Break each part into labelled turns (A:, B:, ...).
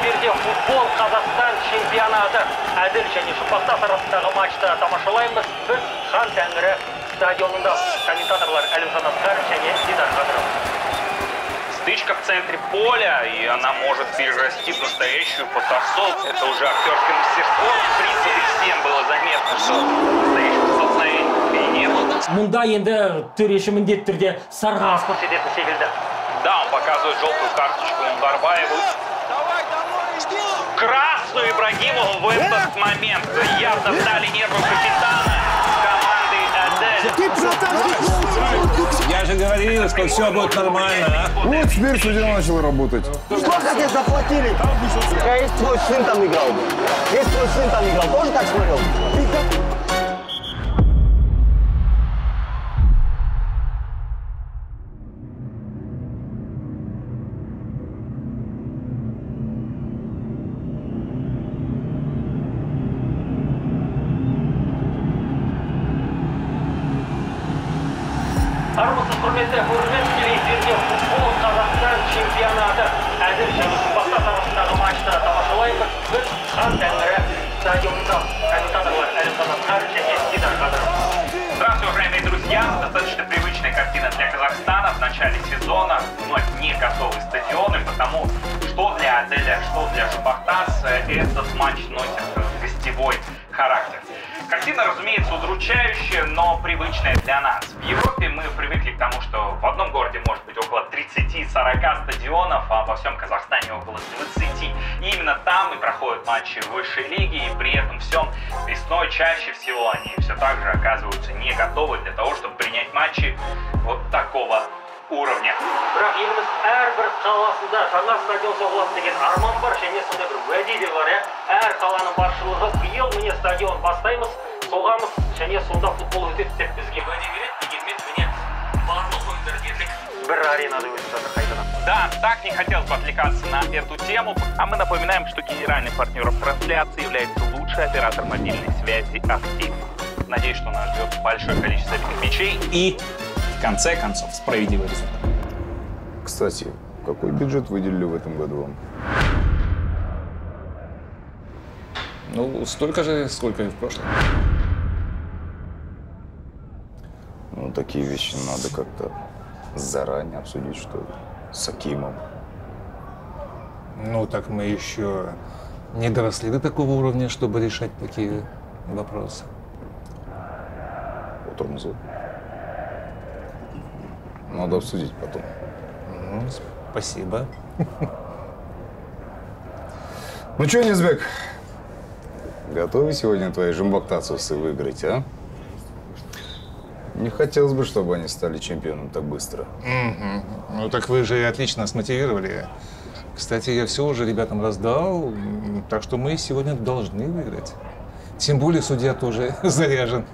A: эфирде футбол Қазақстан чемпионаты. Әділ және Жұмбақтас арасындағы матчты тамашалаймыз. Біз Хан Тәңірі стадионында. Комментаторлар Әлімхан Асқар және Дидар Қадыров.
B: Стычка в центре поля, и она может перерасти в настоящую потасовку. Это уже актерское мастерство. В принципе, всем было заметно, что настоящего столкновения нет.
A: Мұнда енді төреші міндетті түрде сарға аспорт ететін секілді.
B: Да, он показывает желтую карточку Мунгарбаеву. Красную Ибрагимову в этот момент. Явно сдали нервы капитана команды «Адель».
C: Я же говорил, что все будет нормально, а?
D: Вот теперь судья начал работать.
E: Сколько тебе заплатили? Есть твой сын там играл. Есть твой сын там играл. Тоже так смотрел?
A: Армысыз құрметті көрермен, эфирде футбол Қазақстан чемпионаты. Әділ және Жұмбақтас арасындағы матчты тамашалаймыз. Біз Хан Тәңірі стадионында. Комментаторлар Әлімхан Асқар және Дидар Қадыров.
B: Здравствуйте, уважаемые друзья! Достаточно привычная картина для Казахстана в начале сезона. Вновь не готовы стадионы, потому что для Аделя, что для Жұмбақтас этот матч носит гостевой характер. Картина, разумеется, удручающая, но привычная для нас. В Европе мы привыкли к тому, что в одном городе может быть около 30-40 стадионов, а во всем Казахстане около 20. И именно там и проходят матчи высшей лиги, и при этом всем весной чаще всего они все так же оказываются не готовы для того, чтобы принять матчи вот такого уровня.
A: Бірақ еліміз әрбір қаласында жаңа стадион соғылады деген арман бар, және сондай бір уәде де бар, әр қаланың басшылығы биыл міне стадион бастаймыз, соғамыз, және сонда футбол өтеді деп бізге уәде береді. Дегенмен міне барлық ойындар дерлік бір аренада өтіп жатыр қайтадан.
B: Да, так не хотелось бы отвлекаться на эту тему, а мы напоминаем, что генеральным партнером трансляции является лучший оператор мобильной связи «Актив». Надеюсь, что нас ждет большое количество этих мячей
C: И, в конце концов, справедливый результат.
D: Кстати, какой бюджет выделили в этом году вам?
C: Ну, столько же, сколько и в прошлом.
D: Ну, такие вещи надо как-то заранее обсудить, что ли, с Акимом.
F: Ну, так мы еще не доросли до такого уровня, чтобы решать такие вопросы.
D: Вот Рамзан. Надо обсудить потом.
F: Спасибо.
D: Ну что, Низбек, готовы сегодня твои жумбактасовцы выиграть, а? Не хотелось бы, чтобы они стали чемпионом так быстро.
F: Ну, так вы же отлично смотивировали. Кстати, я все уже ребятам раздал, так что мы сегодня должны выиграть. Тем более судья тоже заряжен.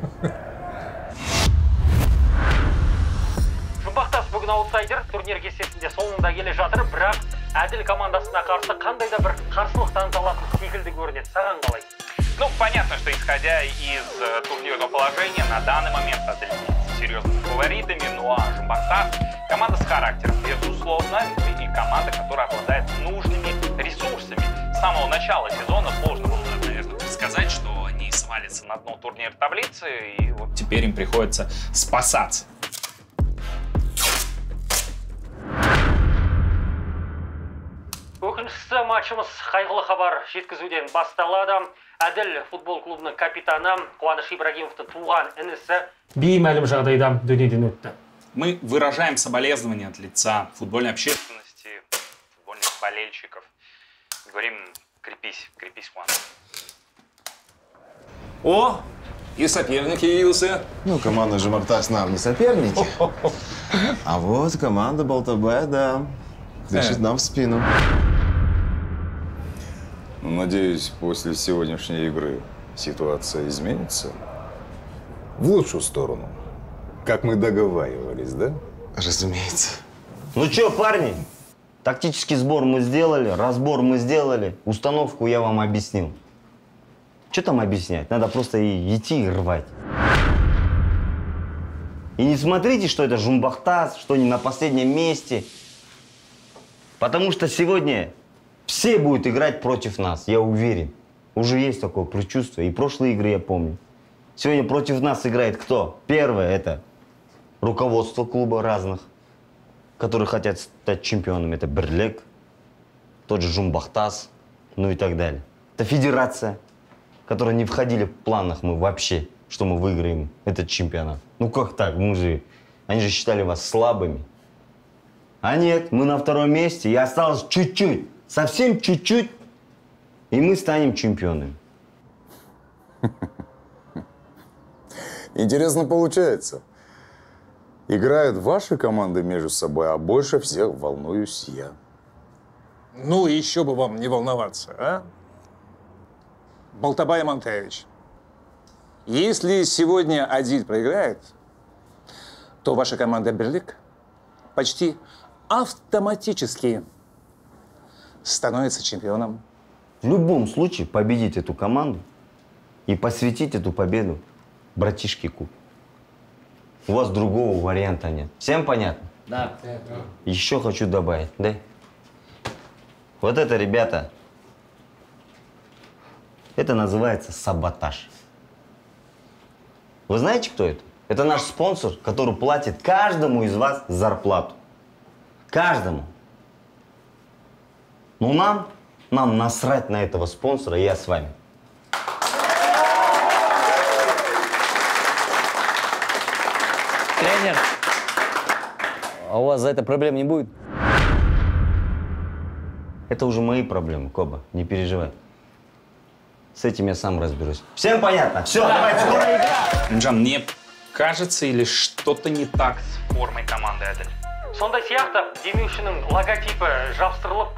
A: Жұмбақтас бүгін аутсайдер, турнир кестесінде соңында келе жатыр, бірақ Әділ командасына қарсы қандай да бір қарсылық танытылатын секілді көрінеді. Саған қалай?
B: Ну, понятно, что исходя из турнирного положения, на данный момент Адель серьезными фаворитами, ну а Жұмбақтас — команда с характером, безусловно, и команда, которая обладает нужными ресурсами. С самого начала сезона сложно было, наверное, предсказать, что они свалятся на дно турнира таблицы, и вот
C: Теперь им приходится спасаться.
A: Өкініштісі матчымыз қайғылы хабар жеткізуден басталады. Әділ футбол клубының капитаны Қуаныш Ибрагимовтың туған інісі беймәлім жағдайда дүниеден өтті.
C: Мы выражаем соболезнования от лица футбольной общественности.
B: футбольных болельщиков. Говорим, крепись, крепись, Хуан.
C: О, и соперник явился.
G: Ну, команда Жұмбақтас нам не соперники. А вот команда Балтабай, да, дышит нам в спину.
D: Ну, надеюсь, после сегодняшней игры ситуация изменится в лучшую сторону, как мы договаривались, да?
G: Разумеется.
E: Ну что, парни, тактический сбор мы сделали, разбор мы сделали, установку я вам объяснил. Что там объяснять? Надо просто идти и рвать. И не смотрите, что это Жұмбақтас, что они на последнем месте. Потому что сегодня Все будут играть против нас, я уверен. Уже есть такое предчувствие. И прошлые игры я помню. Сегодня против нас играет кто? Первое – это руководство клуба разных, которые хотят стать чемпионами. Это Бірлік, тот же Жумбахтас, ну и так далее. Это федерация, которая не входили в планах мы вообще, что мы выиграем этот чемпионат. Ну как так? Они же считали вас слабыми. А нет, мы на втором месте, и осталось чуть-чуть, совсем чуть-чуть, и мы станем чемпионами.
D: Интересно получается. Играют ваши команды между собой, а больше всех волнуюсь я.
F: Ну, еще бы вам не волноваться, а? Балтабай Монтевич, если сегодня Адиль проиграет, то ваша команда Бірлік почти автоматически становится чемпионом.
E: В любом случае победить эту команду и посвятить эту победу братишке Куб. У вас другого варианта нет. Всем понятно? Да. Еще хочу добавить, да? Вот это, ребята, это называется саботаж. Вы знаете, кто это? Это наш спонсор, который платит каждому из вас зарплату. Каждому. Но нам насрать на этого спонсора, и я с вами.
H: Тренер, а у вас за это проблем не будет?
E: Это уже мои проблемы, Коба, не переживай. С этим я сам разберусь. Всем понятно? Все, давайте, скоро игра!
C: Джан, мне кажется, или что-то не так
B: С формой команды Адель.
A: Сондай сияқты демеушінің логотипі жасырылып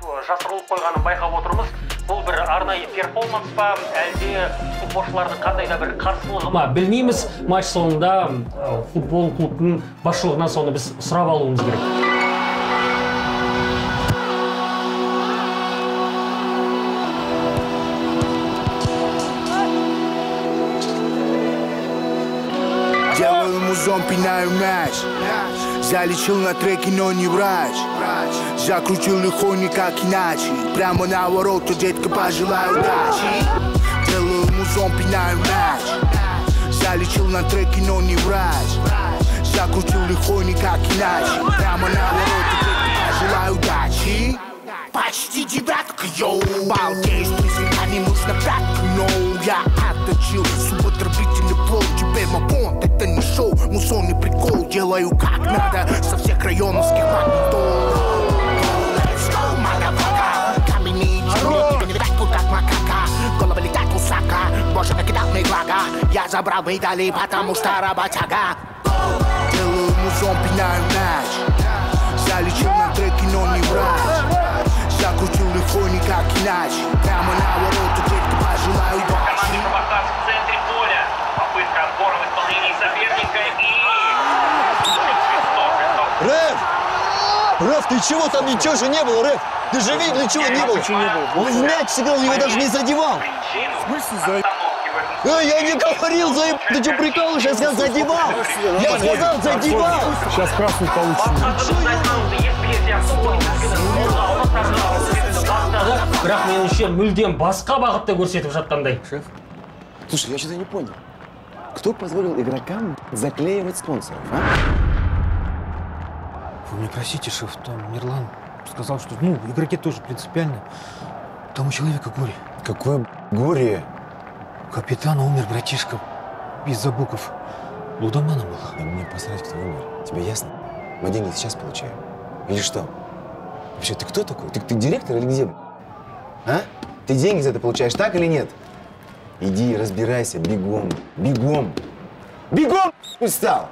A: қойғанын байқап отырмыз. Бұл бір арнайы перформанс па, әлде футболшылардың қандай да бір қарсылығы ма? Білмейміз. Матч соңында футбол клубының басшылығынан соны біз сұрап алуымыз керек.
I: Делаю музон, пинаю мяч. Залечил на треке, но не врач. Закрутил легко, никак иначе. Прямо на ворота, детка, пожелаю удачи. Делаю музон, пинаю мяч. Залечил на треке, но не врач. Закрутил легко, никак иначе. Прямо на ворота, детка, пожелаю удачи. Почти девятка, йоу. Балдеешь, друзья, не нужно пятка, но я отточил суботробительный плод. Теперь мой понт, это не шоу, мусонный прикол. Делаю как надо, со всех районовских магнитол. Let's go, motherfucker. Каменные черные, тебе не видать тут как макака. Голова летать кусака, боже, накидал мне глага. Я забрал медали, потому что работяга. Делаю музон, пинаю мяч. Залечил на треке, но не врач. Закрутил легко, никак иначе. Прямо на ворота, детка, пожелаю удачи.
B: Команда Жумбахтас в центре поля. Попытка отбора в исполнении соперника и...
J: Рэф, ты чего? Там ничего же не было, Рэф! Ты же видел, ничего не было! Он в мяч сыграл, его даже не задевал!
B: В смысле за...
J: Я не говорил за... Ты что, прикалываешь? Я сказал, задевал! Я сказал, задевал!
I: Сейчас красный получится.
A: Бірақ меніңше мүлдем басқа бағытта көрсетіп жатқандай.
G: Шеф, слушай, я что-то не понял. Кто позволил игрокам заклеивать спонсоров, а?
K: Вы мне простите, шеф, там Мирлан сказал, что, игроки тоже принципиально. Там у человека горе.
G: Какое горе?
K: Капитан умер, братишка, из-за букв. Лудомана был.
G: Да мне посрать, кто умер. Тебе ясно? Мы деньги сейчас получаем. Или что? Вообще, ты кто такой? Ты директор или где? А? Ты деньги за это получаешь, так или нет? Иди, разбирайся, бегом, бегом. Бегом! Устал!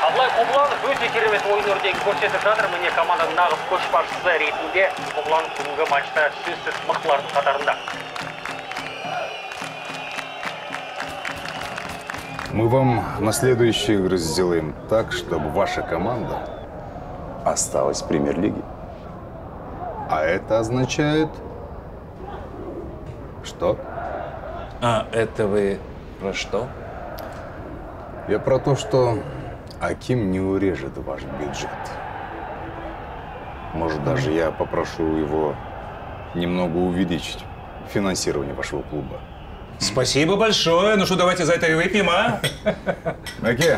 A: Абылай Қобланов өте керемет ойын өрнегін көрсетіп жатыр. Міне команданың нағыз көшбасшысы ретінде Қобланов бүгінгі матчта сөзсіз мықтылардың қатарында.
D: Мы вам на следующие игры сделаем так, чтобы ваша команда осталась в премьер-лиге. А это означает... Что?
C: А это вы про что?
D: Я про то, что Аким не урежет ваш бюджет. Может, даже я попрошу его немного увеличить финансирование вашего клуба.
F: Спасибо большое. Ну что, давайте за это и выпьем, а?
D: Окей.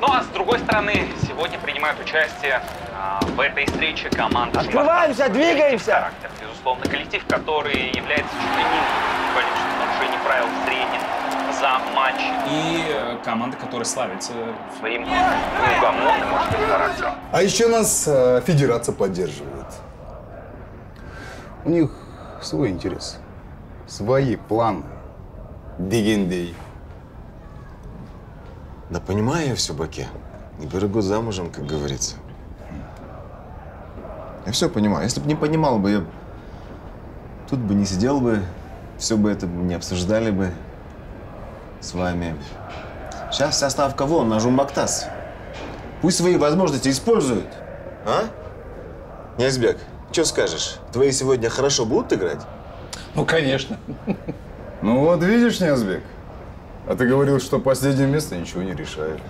B: Ну а с другой стороны, сегодня принимают участие в этой встрече команда
E: Открываемся, двигаемся!
B: Безусловно, коллектив, который является чуть ли не количеством нарушений правил в среднем за матч.
C: И команда, которая славится
B: своим неугомонным, может быть, характером.
D: А еще нас федерация поддерживает. У них свой интерес, свои планы. Дегендей.
G: Да понимаю я все, Баке. Не первый год замужем, как говорится. Я все понимаю. Если бы не понимал бы, я тут бы не сидел бы, все бы это не обсуждали бы с вами. Сейчас вся ставка вон, на Жумбактас. Пусть свои возможности используют. А? Ниязбек, что скажешь? Твои сегодня хорошо будут играть?
F: Ну, конечно.
D: Ну вот видишь, Ниязбек, а ты говорил, что последнее место ничего не решает.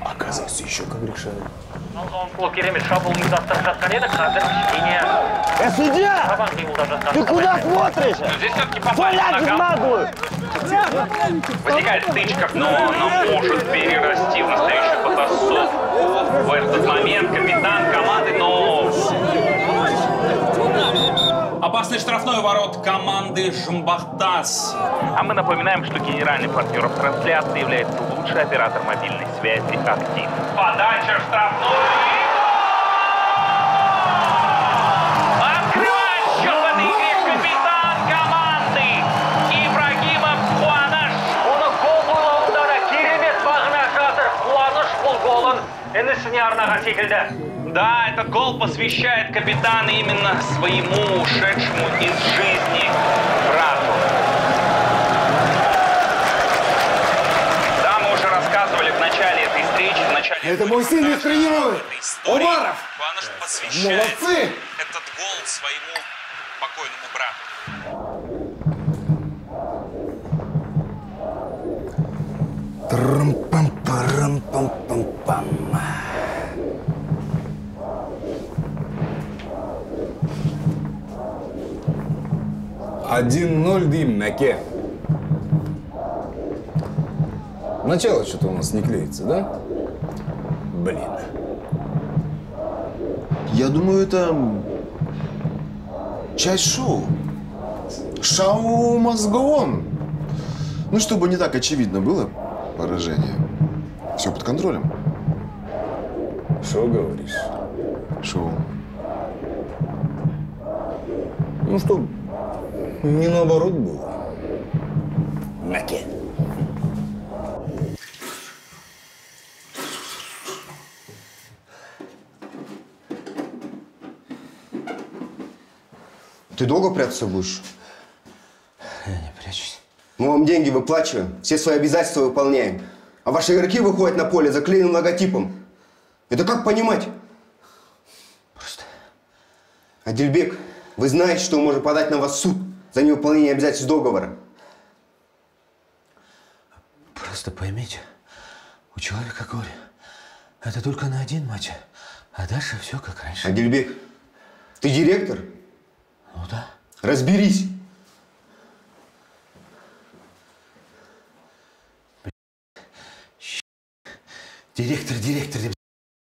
D: Оказывается, еще как решает.
E: Судья! Ты куда смотришь?
B: Здесь все-таки попали в наглую. Возникает стычка, но она может перерасти в настоящую потасовку. В этот момент капитан команды, но...
C: Опасный штрафной ворот команды Жумбахтас.
B: А мы напоминаем, что генеральным партнером трансляции является лучший оператор мобильной связи «Актив». Подача в штрафную. Открывает счет в этой игре капитан команды Ибрагимов Куаныш.
A: Оны гол ойлауында керемет бағына жатыр. Қуаныш бұл голын інісіне арнаған секілді.
B: Да, этот гол посвящает капитан именно своему ушедшему из жизни брату. Да, мы уже рассказывали в начале этой встречи, в начале...
I: Это мой сын их тренирует! Умаров!
C: Куаныш посвящает
I: Молодцы!
C: этот гол своему покойному брату.
I: Трам-пам-парам-пам-пам-пам.
D: 1-0 Дим, Мәке. Начало что-то у нас не клеится, да? Блин.
G: Я думаю, это часть шоу. Шоу must go on. Ну, чтобы не так очевидно было поражение. Все под контролем.
D: Шо говоришь?
G: Шоу.
D: Ну что, не наоборот было. Мәке.
L: Ты долго прятаться будешь?
K: Я не прячусь.
L: Мы вам деньги выплачиваем, все свои обязательства выполняем. А ваши игроки выходят на поле заклеенным логотипом. Это как понимать?
K: Просто...
L: Адильбек, вы знаете, что мы можем подать на вас в суд за невыполнение обязательств договора?
K: Просто поймите, у человека горе. Это только на один матч, а дальше все как раньше.
L: Адильбек, ты директор?
K: Ну да.
L: Разберись.
K: Директор,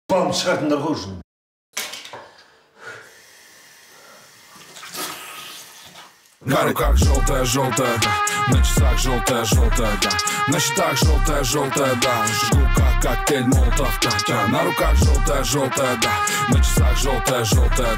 K: вам шаг наружу.
M: На руках желтая, да. На часах желтая, да. На счетах желтая, да. Жгу как коктейль Молотов, да. На руках желтая, да. На часах желтая,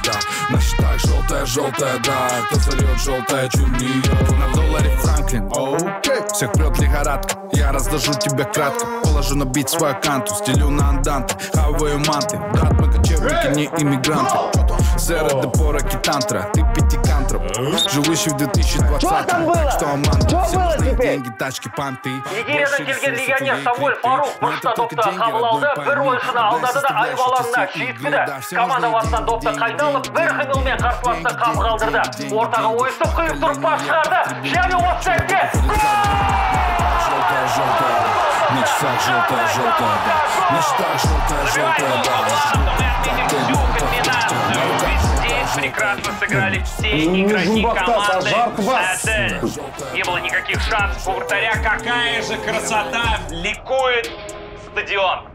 M: да. На счетах желтая, да. Кто зальет желтое чумие. На долларе Франклин, окей. Всех прет лихорадка. Я раздажу тебя кратко. Положу на бит свою канту. Стелю на анданты, хаваю манты. Брат, мы кочевники, не иммигранты. Сера де пороки тантра. Ты пятикантроп, живущий в 2020.
E: Что там было?
M: Что Аманда?
E: Что
M: Все
E: было
M: нужны
E: теперь?
M: деньги, тачки, понты.
A: Нигериядан келген легионер Самуэль Фарук бұрышта допты қабыл алды, бір ойыншыны алдады да айваланына жеткізді. Команда басынан допты қайдалып, бір қимылмен қарсыласты қапы қалдырды. Ортаға ойысып қиып тұрып бас шығарды. Және осы сәтте
M: Желтая, на часах желтая, желтая, да. На счетах желтая, желтая, да.
B: Здесь прекрасно сыграли все игроки команды «Адель». Не было никаких шансов у вратаря. Какая же красота! Ликует стадион.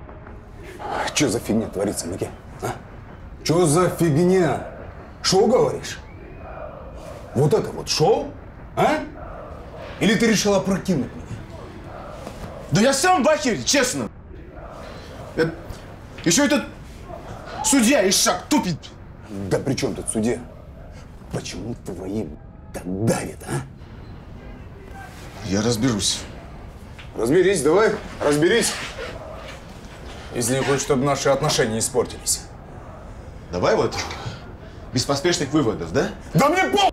D: Что за фигня творится, Микки? А? Что за фигня? Шоу, говоришь? Вот это вот шоу? А? Или ты решил опрокинуть меня?
G: Да я сам в ахере, честно. Еще этот судья Ишак тупит.
D: Да при чем тут судья? Почему твои так давит, а?
G: Я разберусь.
D: Разберись, давай, разберись. Если не хочешь, чтобы наши отношения испортились.
G: Давай вот без поспешных выводов, да?
D: Да мне пол!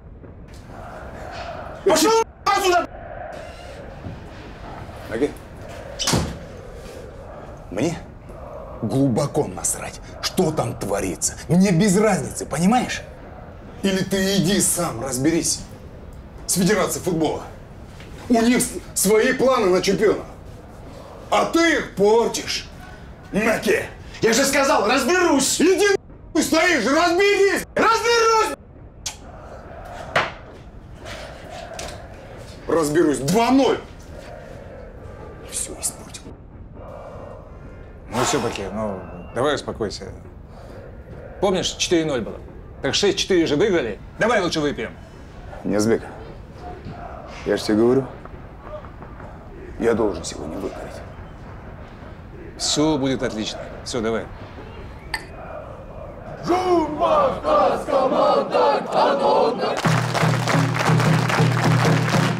G: Пошел отсюда!
D: Окей. Мне глубоко насрать, что там творится. Мне без разницы, понимаешь? Или ты иди сам разберись с Федерацией футбола. У них свои планы на чемпиона. А ты их портишь. Наки!
G: Я же сказал, разберусь!
D: Иди нахуй стоишь, разберись!
G: Разберусь!
D: Разберусь. 2-0. Все испортил.
F: Ну все-таки, ну, давай успокойся. Помнишь, 4-0 было? Так 6-4 же выиграли. Давай лучше выпьем.
D: Ниязбек, я же тебе говорю, я должен сегодня выиграть.
F: Все будет отлично. Все, давай.
M: Жумбахтас команда Анонна.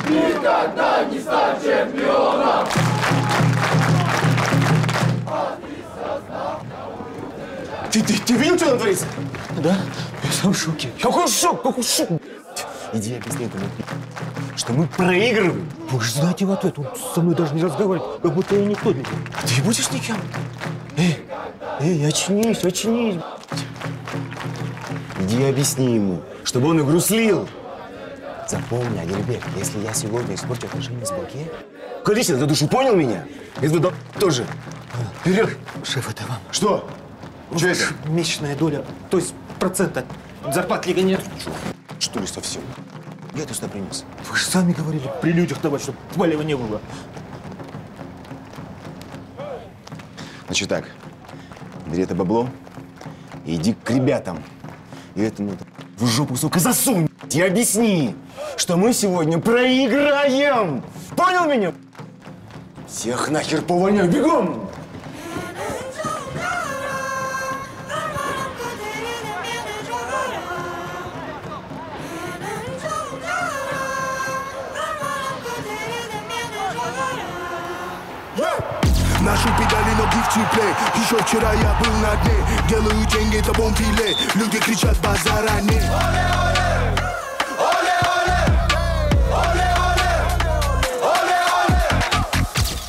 M: Никогда не стать чемпионом.
G: Ты видел, что там творится?
K: Да, я сам в шоке.
G: Какой шок, какой шок? Иди объясни этому, что мы проигрываем.
K: Вы же знаете в ответ, он со мной даже не разговаривает, как будто я никто для него.
G: А ты будешь никем?
K: Эй, очнись, очнись.
G: Иди объясни ему, чтобы он игру слил. Запомни, Адильбек, если я сегодня испорчу отношения с Баке, конечно, за душу, понял меня? Если бы тоже. Вперед!
K: Шеф, это вам.
G: Что? Что это?
K: Месячная доля, то есть процент от зарплат Лига нет.
G: Что ли совсем? Я это сюда принес.
K: Вы же сами говорили при людях давать, чтобы валева не было.
G: Значит так, бери это бабло и иди к ребятам. И этому в жопу, сука, засунь и объясни, что мы сегодня проиграем. Понял меня? Всех нахер повоняю, бегом!
I: Наши педали, ноги в тепле. Еще вчера я был на дне. Делаю деньги, это бомбиле. Люди кричат базара не.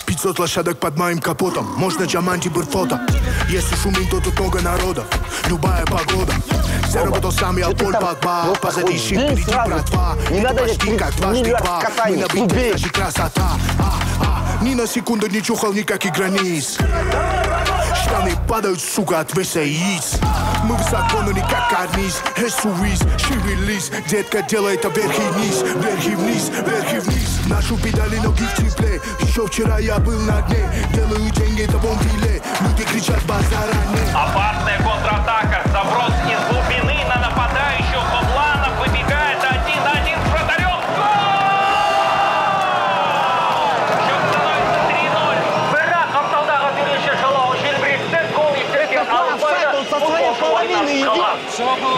I: 500 лошадок под моим капотом. Можно Джаманти Бурфото. Если шумит, то тут много народа. Любая погода. Заработал сам я Поль Погба. Позади щит, впереди братва. Это почти как дважды два. Мы на бите, даже красота. Ни на секунду не чухал никаких границ. Штаны падают, сука, от веса яиц. Мы высоко, но не как карниз. Эсуиз, шевелись. Детка, делай это вверх и вниз. Вверх и вниз, вверх и вниз. Нашу педали, ноги в тепле. Еще вчера я был на дне. Делаю деньги, это бомбиле. Люди кричат базара не.
B: Опасная контратака. Заброс из глубины на нападающего. Павланов выбегает 1-1 с вратарем.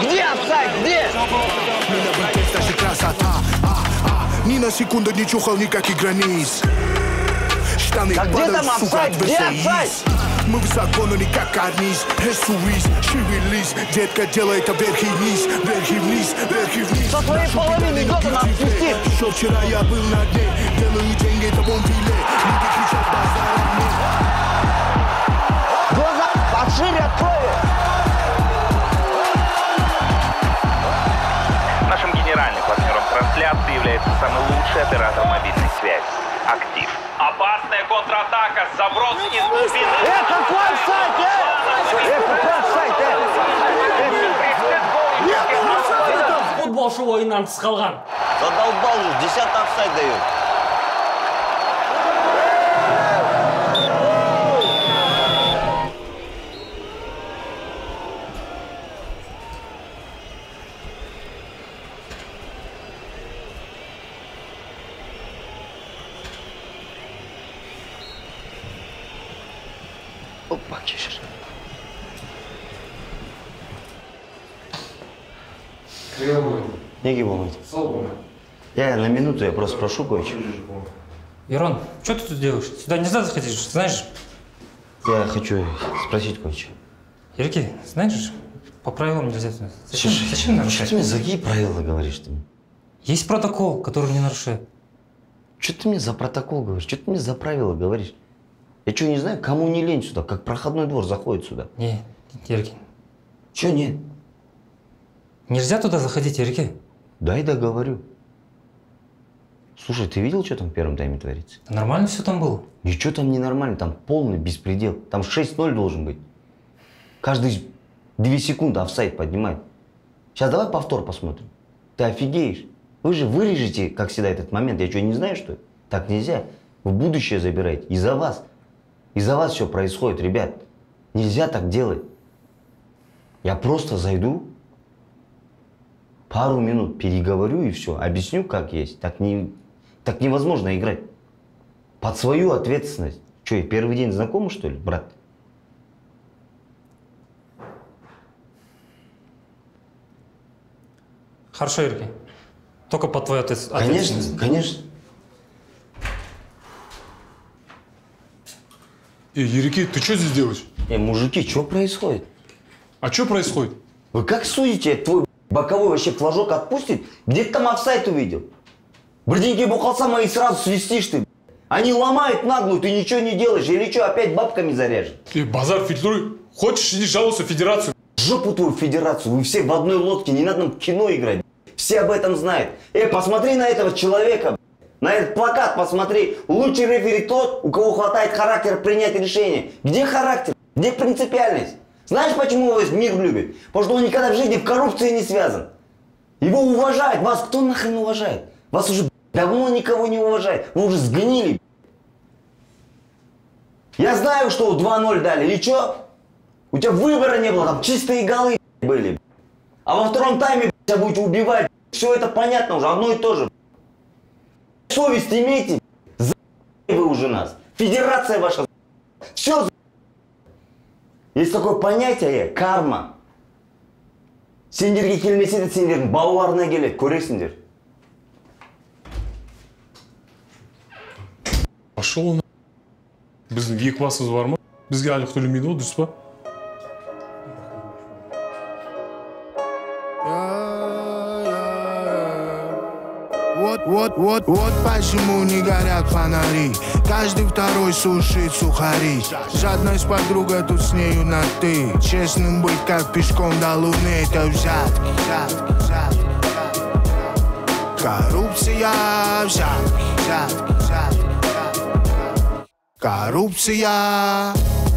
K: Где офсайд? Где?
I: Даже красота. Ни на секунду не чухал никаких границ. Штаны падают, сука, от веса яиц. Мы высоко, но не как карниз. Эсуиз, шевелись. Детка, делай это вверх и вниз. Вверх и вниз, вверх и вниз.
K: Со своей половины года нас спустит.
I: Еще вчера я был на дне. Делаю деньги, это бомбиле. Люди кричат базара не.
K: Глаза подшире открой.
B: Нашим генеральным партнером трансляции является самый лучший оператор мобильной связи – «Актив». Опасная контратака. Заброс из глубины.
J: Какой офсайд, какой офсайд,
A: Футболшы ойыннан тыс қалған.
E: Задолбал уже, 10-й офсайд дает.
L: Опа, кешір.
E: Неге болмайды. Я на минуту, я просто прошу кое-что.
A: Ирон, что ты тут делаешь? Сюда нельзя заходить, знаешь?
E: Я хочу спросить кое-что.
A: Ерке, знаешь, по правилам нельзя. Зачем нарушать?
E: Что ты мне за какие правила говоришь ты?
A: Есть протокол, который не нарушает.
E: Что ты мне за протокол говоришь? Что ты мне за правила говоришь? Я что, не знаю, кому не лень сюда, как проходной двор заходит сюда?
A: Не, Ерке.
E: Что нет?
A: Нельзя туда заходить, Ерке.
E: Дай договорю. Слушай, ты видел, что там в первом тайме творится?
A: Нормально все там было?
E: Ничего там не нормально, там полный беспредел. Там 6-0 должен быть. Каждые 2 секунды офсайд поднимает. Сейчас давай повтор посмотрим. Ты офигеешь. Вы же вырежете, как всегда, этот момент. Я что, не знаю, что ли? Так нельзя. В будущее забираете. Из-за вас. Из-за вас все происходит, ребят. Нельзя так делать. Я просто зайду, пару минут переговорю и все. Объясню, как есть. Так невозможно играть. Под свою ответственность. Что, я первый день знакомы, что ли, брат?
A: Хорошо, Ерке. Только под твою
E: Конечно,
A: ответственность.
E: конечно.
J: Ерке, ты что здесь делаешь?
E: Мужики, что происходит?
J: А что происходит?
E: Вы как судите, твой боковой вообще флажок отпустит? Где ты там офсайд увидел? Брденьки бухалса мои сразу свистишь ты. Они ломают наглую, ты ничего не делаешь. Или что, опять бабками заряжешь?
J: Ты базар фильтруй. Хочешь, иди жалуйся в федерацию.
E: Жопу твою федерацию. Вы все в одной лодке, не надо нам в кино играть. Все об этом знают. Посмотри на этого человека. На этот плакат посмотри. Лучший рефери тот, у кого хватает характера принять решение. Где характер? Где принципиальность? Знаешь, почему его весь мир любит? Потому что он никогда в жизни в коррупции не связан. Его уважают. Вас кто нахрен уважает? Вас уже давно никого не уважает. Вы уже сгнили. Я знаю, что 2-0 дали. И что? У тебя выбора не было. Там чистые голы были. А во втором тайме тебя будете убивать. Все это понятно уже. Одно и то же. Совесть имейте. Вы уже нас. Федерация ваша. Все. Есть такое понятие карма. Сендерге келмесе де сендердің балаларына келеді, көресіңдер.
J: Пошел он. Біздің екібасымыз бар ма? Бізге айлық төлемейді ғой, дұрыс па?
I: Вот почему не горят фонари. Каждый второй сушит сухари. Жадность подруга, тут с нею на ты. Честным быть, как пешком до луны. Это взятки. Коррупция, взятки. Коррупция.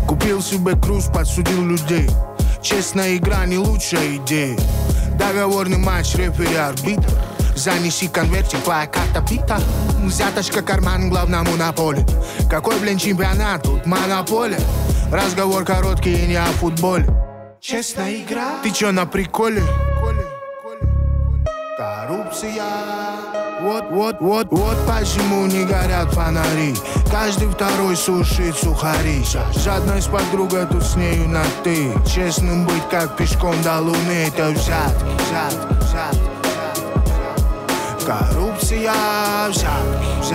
I: Купил себе круз, подсудил людей. Честная игра не лучшая идея. Договорный матч, рефери, арбитр. Занеси конвертик, твоя карта бита. Взяточка карман главному на поле. Какой, блин, чемпионат, тут монополия. Разговор короткий и не о футболе. Честная игра. Ты чё, на приколе? Коррупция. Вот почему не горят фонари. Каждый второй сушит сухари. Жадность подруга, тут с нею на ты. Честным быть, как пешком до луны. Это взятки. Коррупция, взятки.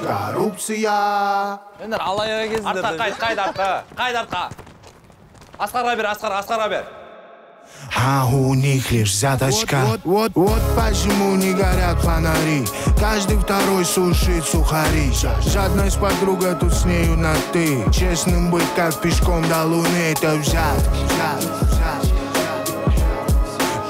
I: Коррупция.
N: Ендер алаяқ кезінде. Қайда артқа. Асқарға бер.
I: А у них лишь взяточка. Вот почему не горят фонари. Каждый второй сушит сухари. Жадность подруга, тут с нею на ты. Честным быть, как пешком до луны. Это взятки.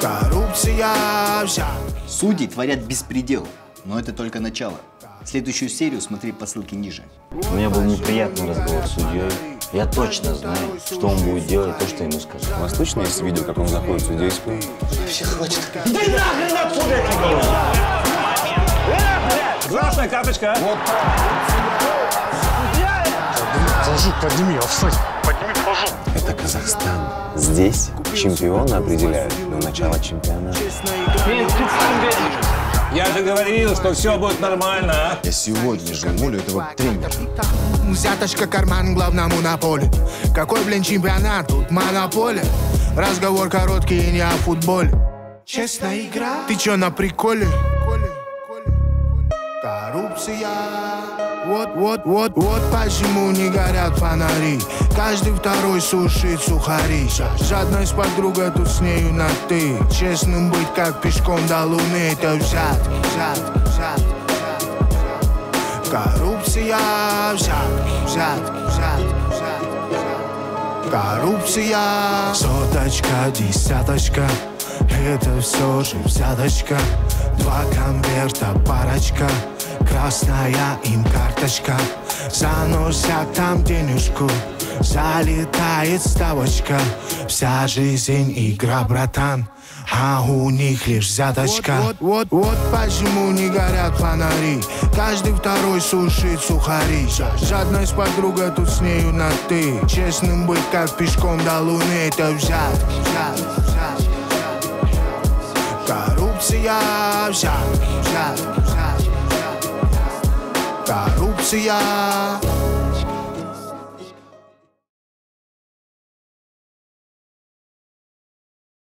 I: Коррупция, взятки.
O: Судьи творят беспредел, но это только начало. Следующую серию смотри по ссылке ниже.
E: У меня был неприятный разговор с судьей. Я точно знаю, что он будет делать то, что ему сказал.
G: У вас точно есть видео, как он заходит в судейскую?
O: Вообще хватит.
J: Иди нахрен отсюда, я тебе говорю!
F: Красная карточка. Вот.
J: Положи, подними, офсайд. Подними, положи.
G: Это Казахстан. Здесь чемпиона определяют до начала чемпионата.
F: Я же говорил, что все будет нормально, а?
D: Я сегодня же уволю этого тренера.
I: Взяточка карман главному на поле. Какой, блин, чемпионат? Тут монополия. Разговор короткий и не о футболе. Честная игра. Ты чё, на приколе? Коррупция. Вот почему не горят фонари. Каждый второй сушит сухари. Жадность подруга, тут с нею на ты. Честным быть, как пешком до луны. Это взят. Коррупция, взят. Коррупция. Соточка, десяточка. Это все же взяточка. 2 конверта, парочка. Красная им карточка. Заносят там денежку. Залетает ставочка. Вся жизнь игра, братан. А у них лишь взяточка. Вот почему не горят фонари. Каждый второй сушит сухари. Жадность подруга, тут с нею на ты. Честным быть, как пешком до луны. Это взят. Коррупция, взят. Коррупция.